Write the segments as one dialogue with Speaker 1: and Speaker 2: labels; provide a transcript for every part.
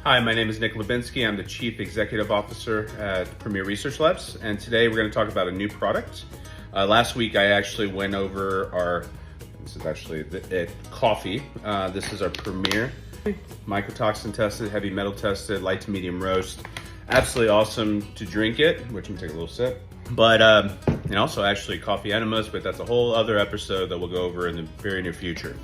Speaker 1: Hi, my name is Nick Lubinsky. I'm the Chief Executive Officer at Premier Research Labs, and today we're going to talk about a new product. Last week I actually went over this is actually coffee. This is our Premier, mycotoxin tested, heavy metal tested, light to medium roast. Absolutely awesome to drink it, which I'm gonna take a little sip. But, and also actually coffee enemas, but that's a whole other episode that we'll go over in the very near future.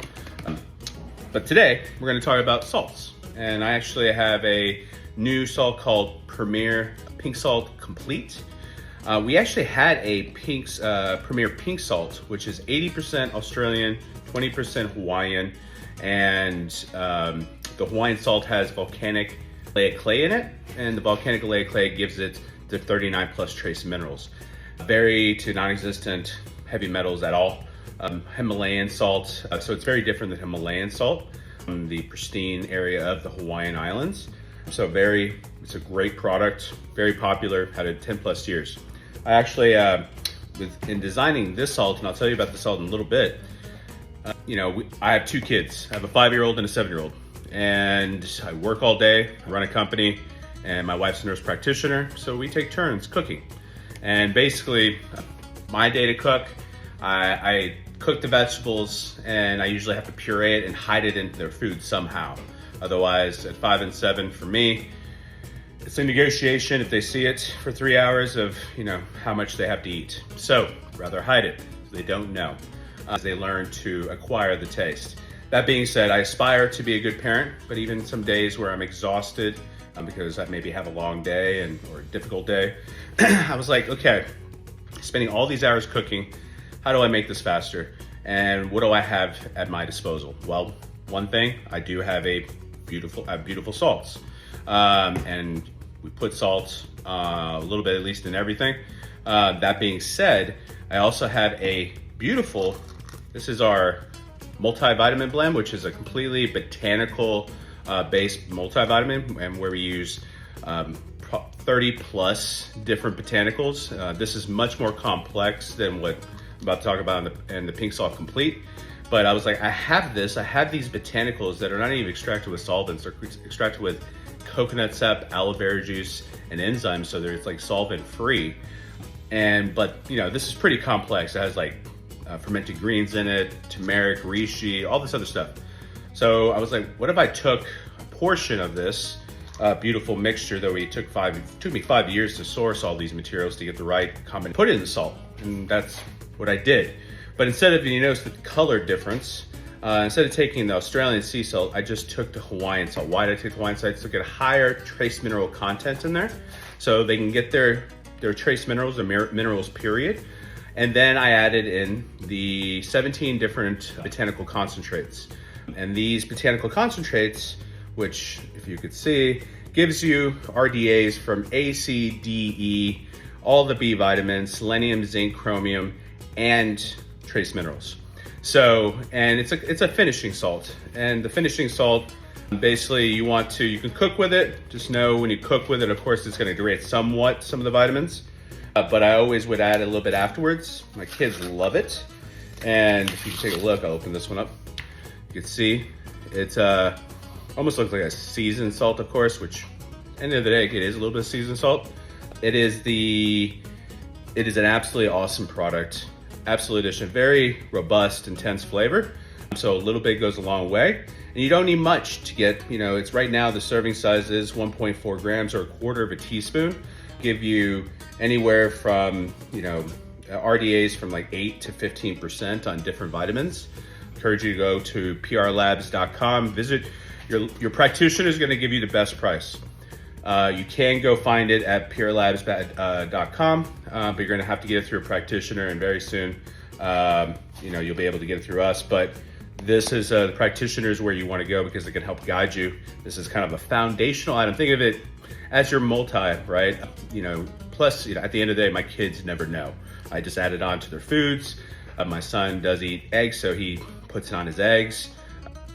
Speaker 1: But today we're going to talk about salts. And I actually have a new salt called Premier Pink Salt Complete. We actually had a Premier Pink Salt, which is 80% Australian, 20% Hawaiian, and the Hawaiian salt has volcanic oleic clay in it, and the volcanic oleic clay gives it the 39 plus trace minerals. Very to non-existent heavy metals at all. Himalayan salt, so it's very different than Himalayan salt from the pristine area of the Hawaiian Islands. So it's a great product, very popular, had it 10 plus years. I actually, in designing this salt, and I'll tell you about the salt in a little bit, I have two kids. I have a 5-year-old and a 7-year-old. And I work all day, I run a company, and my wife's a nurse practitioner, so we take turns cooking. And basically, my day to cook, I cook the vegetables, and I usually have to puree it and hide it into their food somehow. Otherwise, at 5 and 7 for me, it's a negotiation if they see it for 3 hours of how much they have to eat. So rather hide it so they don't know as they learn to acquire the taste. That being said, I aspire to be a good parent, but even some days where I'm exhausted because I maybe have a long day or a difficult day, I was like, okay, spending all these hours cooking, how do I make this faster? And what do I have at my disposal? Well, one thing, I do have beautiful salts. And we put salt a little bit at least in everything. That being said, I also have this is our multivitamin blend, which is a completely botanical based multivitamin, and where we use 30 plus different botanicals. This is much more complex than what I'm about to talk about in the Pink Salt Complete. But I was like, I have these botanicals that are not even extracted with solvents, they're extracted with coconut sap, aloe vera juice, and enzymes, so they're like solvent free. But this is pretty complex. It has like fermented greens in it, turmeric, reishi, all this other stuff. So I was like, what if I took a portion of this beautiful mixture that it took me 5 years to source all these materials to get the right combination, put it in the salt, and that's what I did. But instead of, you notice the color difference, instead of taking the Australian sea salt, I just took the Hawaiian salt. Why did I take the Hawaiian salt? To get a higher trace mineral content in there, so they can get their trace minerals, the minerals period. And then I added in the 17 different botanical concentrates. And these botanical concentrates, which if you could see, gives you RDAs from A, C, D, E, all the B vitamins, selenium, zinc, chromium, and trace minerals. So, and it's a finishing salt. And the finishing salt, basically you can cook with it. Just know when you cook with it, of course, it's gonna degrade somewhat some of the vitamins. But I always would add a little bit afterwards. My kids love it. And if you can take a look, I'll open this one up. You can see it's almost looks like a seasoned salt, of course, which at the end of the day, it is a little bit of seasoned salt. It is an absolutely awesome product. Absolute addition, very robust, intense flavor. So a little bit goes a long way. And you don't need much to get, it's right now the serving size is 1.4 grams or a quarter of a teaspoon. Give you anywhere from, RDAs from like 8 to 15% on different vitamins. Encourage you to go to prlabs.com, visit your practitioner is going to give you the best price. You can go find it at prlabs.com, but you're going to have to get it through a practitioner, and very soon, you'll be able to get it through us. But this is the practitioner is where you want to go because it can help guide you. This is kind of a foundational item. Think of it as your right? Plus, at the end of the day, my kids never know. I just add it on to their foods. My son does eat eggs, so he puts it on his eggs.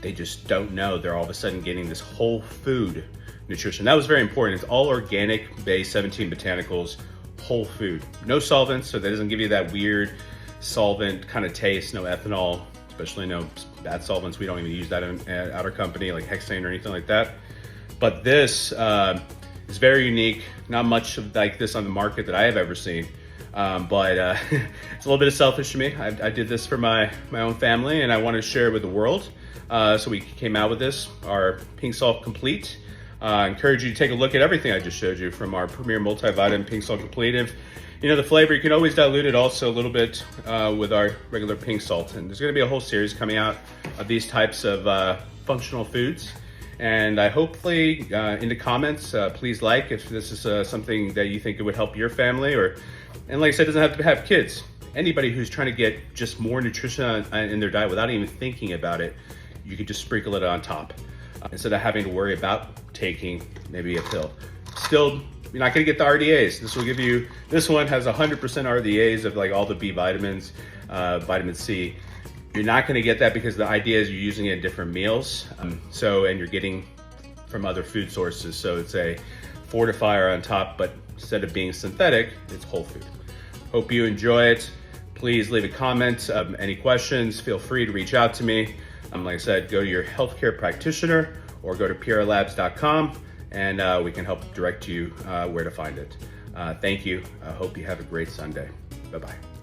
Speaker 1: They just don't know. They're all of a sudden getting this whole food nutrition. That was very important. It's all organic based, 17 botanicals, whole food. No solvents, so that doesn't give you that weird solvent kind of taste. No ethanol, especially no bad solvents. We don't even use that at our company, like hexane or anything like that. But this is very unique. Not much of like this on the market that I have ever seen. But it's a little bit of selfish to me. I did this for my own family, and I wanted to share it with the world. So we came out with this, our Pink Salt Complete. I encourage you to take a look at everything I just showed you from our Premier Multivitamin Pink Salt Complete. If you know the flavor, you can always dilute it also a little bit with our regular pink salt. And there's going to be a whole series coming out of these types of functional foods. And I hopefully in the comments, please like if this is something that you think it would help your family, and like I said, it doesn't have to have kids. Anybody who's trying to get just more nutrition in their diet without even thinking about it, you could just sprinkle it on top instead of having to worry about taking maybe a pill. Still, you're not gonna get the RDAs. This will give you, this one has 100% RDAs of like all the B vitamins, vitamin C. You're not gonna get that because the idea is you're using it in different meals. And you're getting from other food sources. So it's a fortifier on top, but instead of being synthetic, it's whole food. Hope you enjoy it. Please leave a comment. Any questions, feel free to reach out to me. Like I said, go to your healthcare practitioner or go to prlabs.com and we can help direct you where to find it. Thank you. I hope you have a great Sunday. Bye-bye.